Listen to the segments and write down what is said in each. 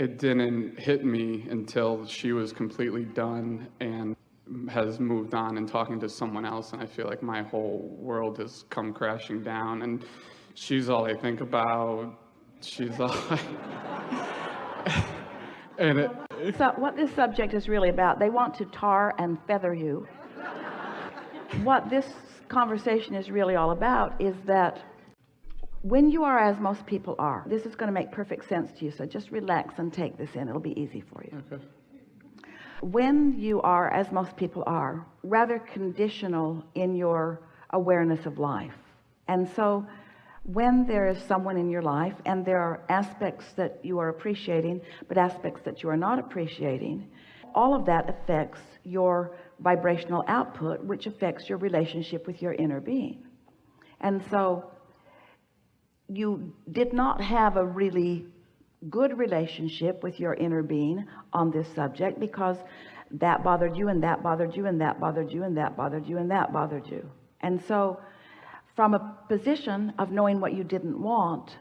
it didn't hit me until she was completely done and has moved on and talking to someone else, and I feel like my whole world has come crashing down, and she's all I think about. She's all and it, So what this subject is really about, they want to tar and feather you. What this conversation is really all about is that when you are as most people are, this is going to make perfect sense to you, so just relax and take this in. It'll be easy for you. okay. When you are as most people are, rather conditional in your awareness of life, and so when there is someone in your life and there are aspects that you are appreciating but aspects that you are not appreciating, all of that affects your vibrational output, which affects your relationship with your inner being. And so you did not have a really good relationship with your inner being on this subject because that bothered you and that bothered you and that bothered you and that bothered you and that bothered you. And so from a position of knowing what you didn't want,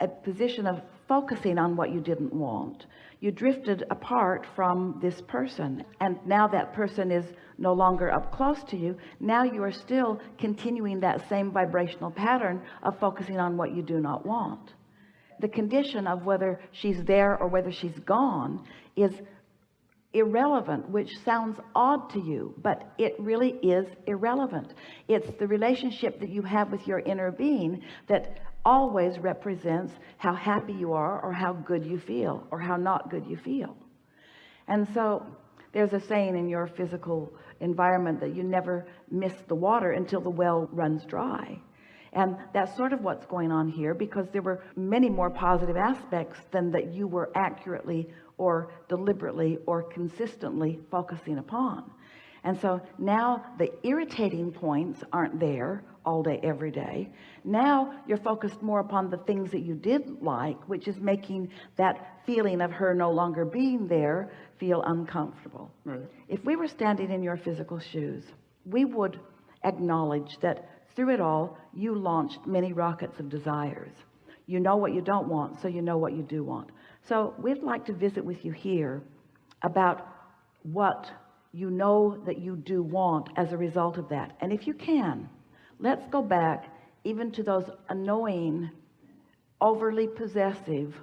a position of focusing on what you didn't want, you drifted apart from this person, and now that person is no longer up close to you. Now you are still continuing that same vibrational pattern of focusing on what you do not want. The condition of whether she's there or whether she's gone is irrelevant, which sounds odd to you, but it really is irrelevant. It's the relationship that you have with your inner being that always represents how happy you are or how good you feel or how not good you feel. And so there's a saying in your physical environment that you never miss the water until the well runs dry. And that's sort of what's going on here, because there were many more positive aspects than that you were accurately or deliberately or consistently focusing upon. And so now the irritating points aren't there all day, every day. Now you're focused more upon the things that you did like, which is making that feeling of her no longer being there feel uncomfortable. Right. If we were standing in your physical shoes, we would acknowledge that through it all, you launched many rockets of desires. You know what you don't want, so you know what you do want. So we'd like to visit with you here about what you know that you do want as a result of that. And if you can, let's go back even to those annoying, overly possessive,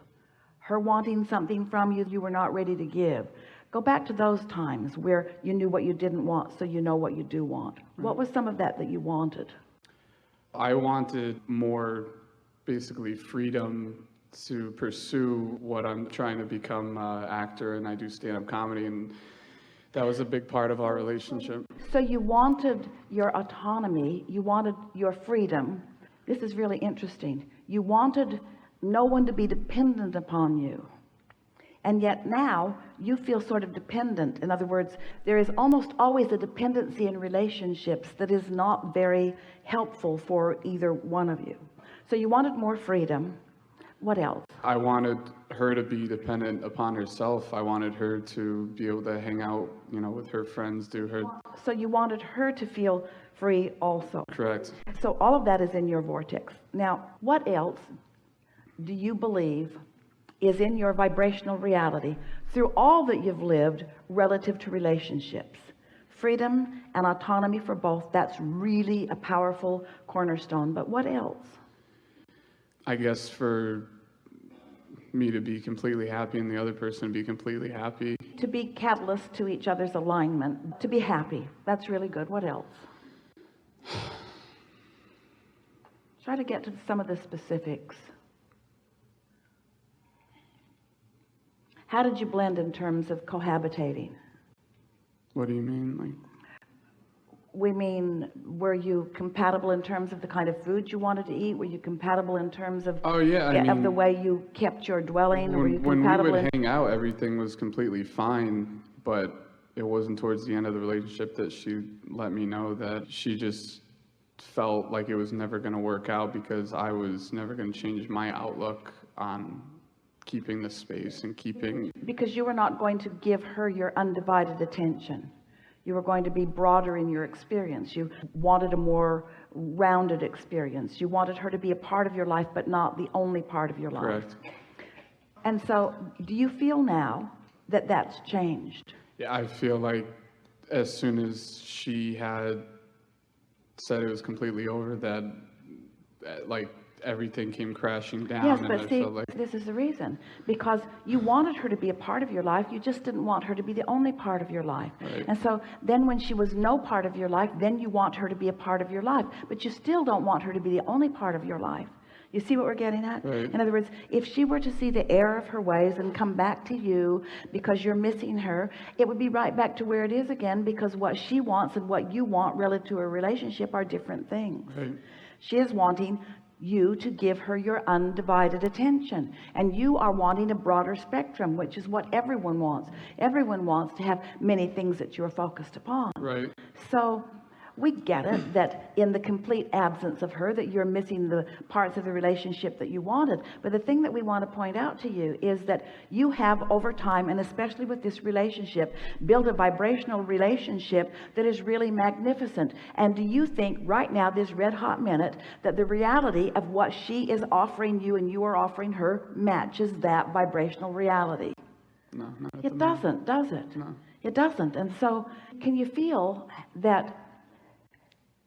her wanting something from you you were not ready to give. Go back to those times where you knew what you didn't want, so you know what you do want. What was some of that you wanted? I wanted more, basically, freedom to pursue what I'm trying to become an actor, and I do stand-up comedy, and that was a big part of our relationship. So you wanted your autonomy, you wanted your freedom. This is really interesting. You wanted no one to be dependent upon you. And yet now you feel sort of dependent. In other words, there is almost always a dependency in relationships that is not very helpful for either one of you. So you wanted more freedom. What else? I wanted her to be dependent upon herself. I wanted her to be able to hang out, with her friends, do her... So you wanted her to feel free also. Correct. So all of that is in your vortex. Now, what else do you believe is in your vibrational reality through all that you've lived relative to relationships? Freedom and autonomy for both, that's really a powerful cornerstone. But what else? I guess for me to be completely happy and the other person to be completely happy. To be catalysts to each other's alignment, to be happy. That's really good. What else? Try to get to some of the specifics. How did you blend in terms of cohabitating? What do you mean? We mean, were you compatible in terms of the kind of food you wanted to eat? Were you compatible in terms of of the way you kept your dwelling? When we would hang out, everything was completely fine, but it wasn't towards the end of the relationship that she let me know that she just felt like it was never going to work out because I was never going to change my outlook on keeping the space and keeping... Because you were not going to give her your undivided attention. You were going to be broader in your experience. You wanted a more rounded experience. You wanted her to be a part of your life, but not the only part of your life. Correct. And so do you feel now that that's changed? Yeah, I feel like as soon as she had said it was completely over, that like everything came crashing down. Yes, and but I see, felt like, this is the reason. Because you wanted her to be a part of your life, you just didn't want her to be the only part of your life. Right. And so then when she was no part of your life, then you want her to be a part of your life. But you still don't want her to be the only part of your life. You see what we're getting at? Right. In other words, if she were to see the error of her ways and come back to you because you're missing her, it would be right back to where it is again, because what she wants and what you want relative to a relationship are different things. right, She is wanting you to give her your undivided attention, and you are wanting a broader spectrum, which is what everyone wants. Everyone wants to have many things that you're focused upon. right, So we get it that in the complete absence of her, that you're missing the parts of the relationship that you wanted. But the thing that we want to point out to you is that you have over time, and especially with this relationship, built a vibrational relationship that is really magnificent. And do you think right now, this red hot minute, that the reality of what she is offering you and you are offering her matches that vibrational reality? no, not at It the moment. doesn't, does it? No. It doesn't. And so can you feel that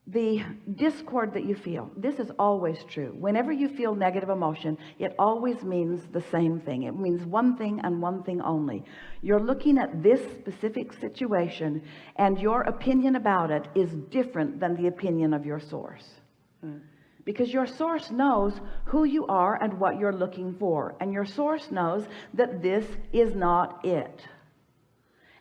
the discord that you feel, this is always true. Whenever you feel negative emotion, it always means the same thing. It means one thing and one thing only. You're looking at this specific situation, and your opinion about it is different than the opinion of your source. Because your source knows who you are and what you're looking for, and your source knows that this is not it.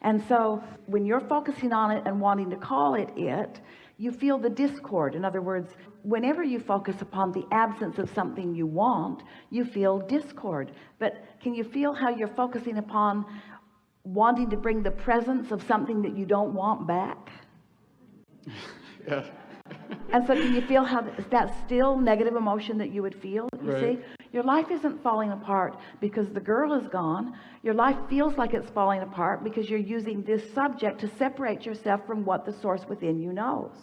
And so when you're focusing on it and wanting to call it it, you feel the discord. In other words, whenever you focus upon the absence of something you want, you feel discord. But can you feel how you're focusing upon wanting to bring the presence of something that you don't want back? Yeah. And so can you feel how that's still negative emotion that you would feel? You Right. see, your life isn't falling apart because the girl is gone. Your life feels like it's falling apart because you're using this subject to separate yourself from what the source within you knows.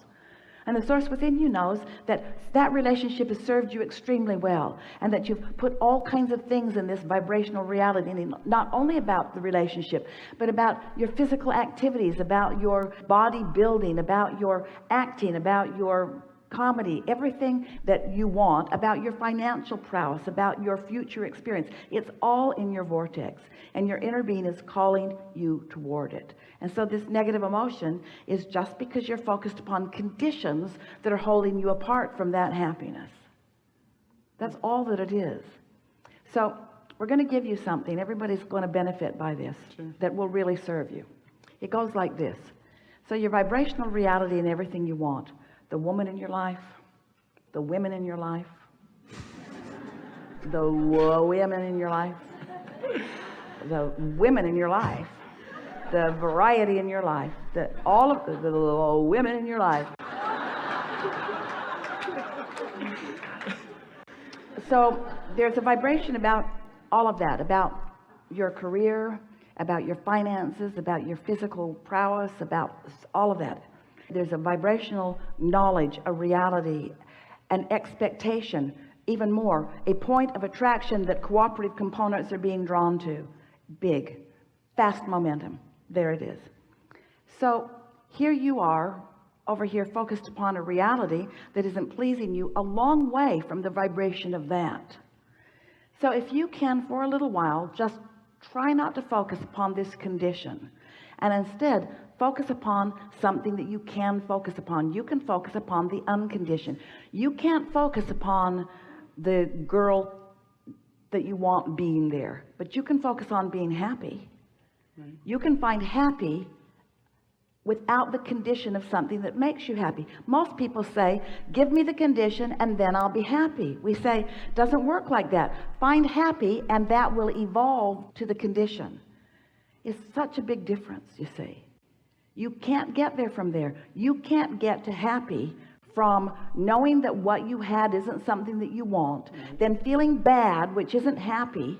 And the source within you knows that that relationship has served you extremely well, and that you've put all kinds of things in this vibrational reality, and not only about the relationship, but about your physical activities, about your body building, about your acting, about your comedy, everything that you want, about your financial prowess, about your future experience. It's all in your vortex, and your inner being is calling you toward it. And so this negative emotion is just because you're focused upon conditions that are holding you apart from that happiness. That's all that it is. So we're going to give you something. Everybody's going to benefit by this. Sure. That will really serve you. It goes like this. So your vibrational reality and everything you want, the woman in your life, the women in your life, the women in your life, the women in your life, the variety in your life, all of the women in your life. So there's a vibration about all of that, about your career, about your finances, about your physical prowess, about all of that. There's a vibrational knowledge, a reality, an expectation, even more, a point of attraction that cooperative components are being drawn to. Big, fast momentum. There it is. So here you are over here focused upon a reality that isn't pleasing you, a long way from the vibration of that. So if you can, for a little while, just try not to focus upon this condition, and instead focus upon something that you can focus upon. You can focus upon the unconditioned. You can't focus upon the girl that you want being there, but you can focus on being happy. You can find happy without the condition of something that makes you happy. Most people say, give me the condition and then I'll be happy. We say, doesn't work like that. Find happy and that will evolve to the condition. It's such a big difference, you see. You can't get there from there. You can't get to happy from knowing that what you had isn't something that you want, then feeling bad, which isn't happy,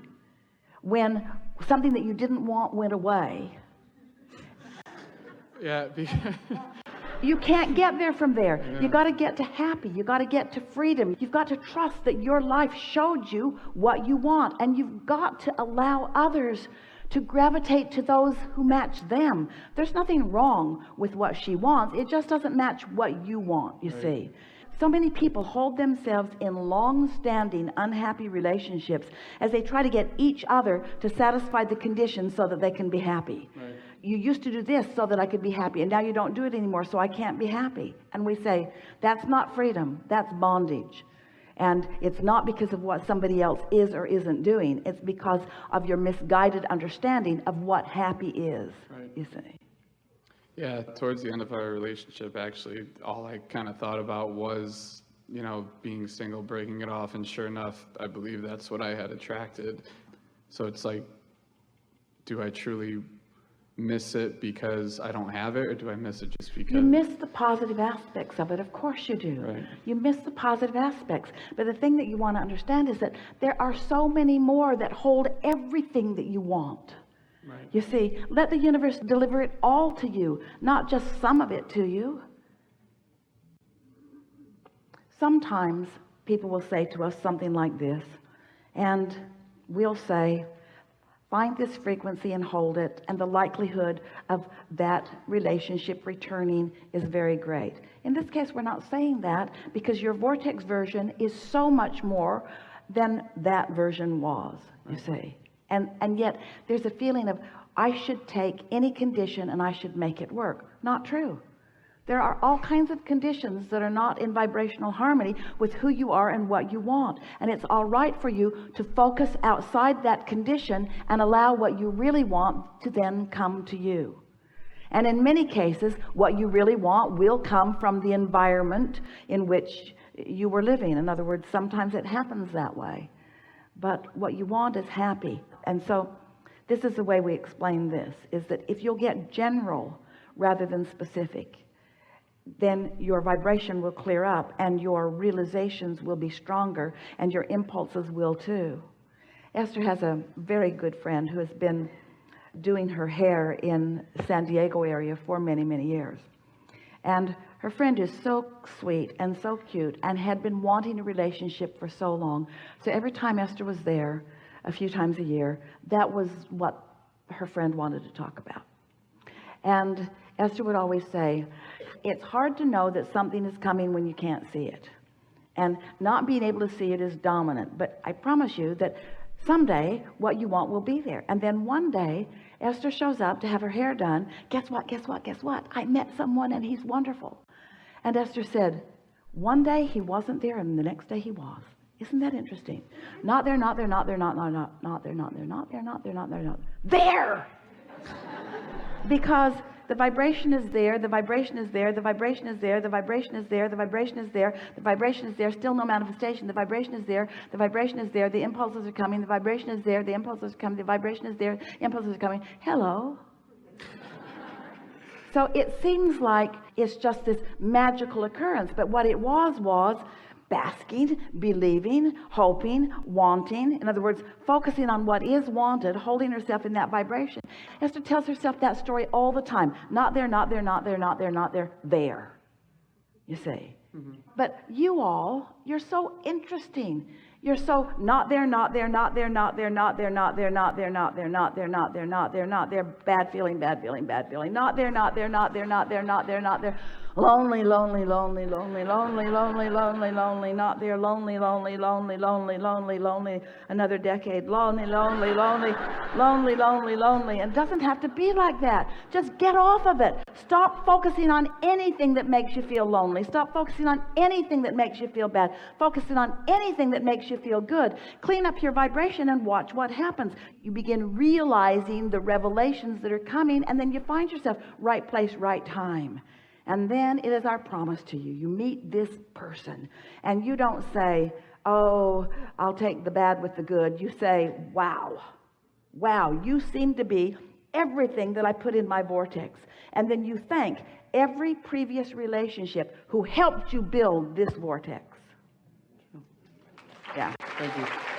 when something that you didn't want went away. Yeah, You can't get there from there. Yeah. You got to get to happy. You got to get to freedom. You've got to trust that your life showed you what you want, and you've got to allow others to gravitate to those who match them. There's nothing wrong with what she wants. It just doesn't match what you want, you see. So many people hold themselves in long-standing unhappy relationships as they try to get each other to satisfy the conditions so that they can be happy. Right. You used to do this so that I could be happy, and now you don't do it anymore, so I can't be happy. And we say, that's not freedom, that's bondage. And it's not because of what somebody else is or isn't doing. It's because of your misguided understanding of what happy is, Right. you see. Yeah, towards the end of our relationship, actually, all I kind of thought about was, you know, being single, breaking it off, and sure enough, I believe that's what I had attracted. So it's like, do I truly miss it because I don't have it, or do I miss it just because? You miss the positive aspects of it, of course you do. Right. You miss the positive aspects. But the thing that you want to understand is that there are so many more that hold everything that you want. Right. You see, let the universe deliver it all to you, not just some of it to you. Sometimes people will say to us something like this, and we'll say, find this frequency and hold it, and the likelihood of that relationship returning is very great. In this case, we're not saying that because your vortex version is so much more than that version was, you see. And yet there's a feeling of, I should take any condition and I should make it work. Not true. There are all kinds of conditions that are not in vibrational harmony with who you are and what you want. And it's all right for you to focus outside that condition and allow what you really want to then come to you. And in many cases, what you really want will come from the environment in which you were living. In other words, sometimes it happens that way. But what you want is happy. And so this is the way we explain this, is that if you'll get general rather than specific, then your vibration will clear up and your realizations will be stronger and your impulses will too. Esther has a very good friend who has been doing her hair in San Diego area for many, many years. And her friend is so sweet and so cute and had been wanting a relationship for so long. So every time Esther was there, a few times a year, that was what her friend wanted to talk about. And Esther would always say, it's hard to know that something is coming when you can't see it. And not being able to see it is dominant. But I promise you that someday what you want will be there. And then one day, Esther shows up to have her hair done. Guess what? Guess what? Guess what? I met someone and he's wonderful. And Esther said, one day he wasn't there and the next day he was. Isn't that interesting? Not there, not there, not there, not there, not there, not there, not there, not there, not there, not there. Because the vibration is there, the vibration is there, the vibration is there, the vibration is there, the vibration is there, the vibration is there, still no manifestation. The vibration is there, the vibration is there, the impulses are coming, the vibration is there, the impulses are coming, the vibration is there, the impulses are coming. Hello. So it seems like it's just this magical occurrence, but what it was basking, believing, hoping, wanting. In other words, focusing on what is wanted, holding herself in that vibration. Esther tells herself that story all the time. Not there, not there, not there, not there, not there, there. You see. Mm-hmm. But you all, you're so interesting. You're so not there, not there, not there, not there, not there, not there, not there, not there, not there, not there, not there, not there, bad feeling, bad feeling, bad feeling. Not there, not there, not there, not there, not there, not there. Lonely, lonely, lonely, lonely, lonely, lonely, lonely, lonely, not there, lonely, lonely, lonely, lonely, lonely, lonely, another decade, lonely, lonely, lonely, lonely, lonely, lonely. And it doesn't have to be like that. Just get off of it. Stop focusing on anything that makes you feel lonely. Stop focusing on anything that makes you feel bad. Focusing on anything that makes you feel good. Clean up your vibration and watch what happens. You begin realizing the revelations that are coming, and then you find yourself right place, right time. And then it is our promise to you. You meet this person and you don't say, oh, I'll take the bad with the good. You say, wow, you seem to be everything that I put in my vortex. And then you thank every previous relationship who helped you build this vortex. Yeah. Thank you.